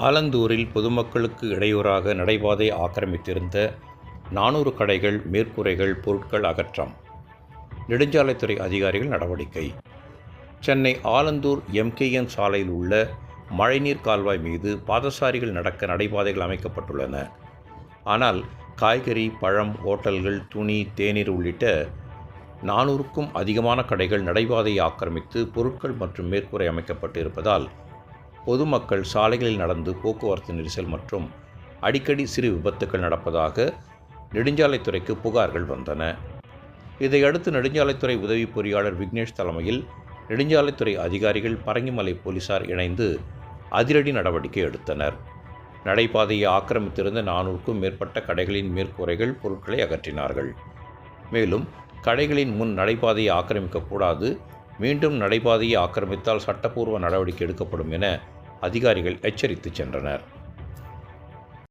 ஆலந்தூரில் பொதுமக்களுக்கு இடையூறாக நடைபாதை ஆக்கிரமித்திருந்த 400 கடைகள், மேற்கூரைகள், பொருட்கள் அகற்றம். நெடுஞ்சாலைத்துறை அதிகாரிகள் நடவடிக்கை. சென்னை ஆலந்தூர் MKN சாலையில் உள்ள மழைநீர் கால்வாய் மீது பாதசாரிகள் நடக்க நடைபாதைகள் அமைக்கப்பட்டுள்ளன. ஆனால் காய்கறி, பழம், ஓட்டல்கள், துணி, தேநீர் உள்ளிட்ட 400க்கும் அதிகமான கடைகள் நடைபாதையை ஆக்கிரமித்து பொருட்கள் மற்றும் மேற்கூரை அமைக்கப்பட்டு இருப்பதால் பொதுமக்கள் சாலைகளில் நடந்து போக்குவரத்து நெரிசல் மற்றும் அடிக்கடி சிறு விபத்துக்கள் நடப்பதாக நெடுஞ்சாலைத்துறைக்கு புகார்கள் வந்தன. இதையடுத்து நெடுஞ்சாலைத்துறை உதவி பொறியாளர் விக்னேஷ் தலைமையில் நெடுஞ்சாலைத்துறை அதிகாரிகள், பரங்கிமலை போலீசார் இணைந்து அதிரடி நடவடிக்கை எடுத்தனர். நடைபாதையை ஆக்கிரமித்திருந்த 400க்கும் மேற்பட்ட கடைகளின் மேற்கூரைகள், பொருட்களை அகற்றினார்கள். மேலும் கடைகளின் முன் நடைபாதையை ஆக்கிரமிக்கக்கூடாது, மீண்டும் நடைபாதையை ஆக்கிரமித்தால் சட்டப்பூர்வ நடவடிக்கை எடுக்கப்படும் என அதிகாரிகள் எச்சரித்து சென்றனர்.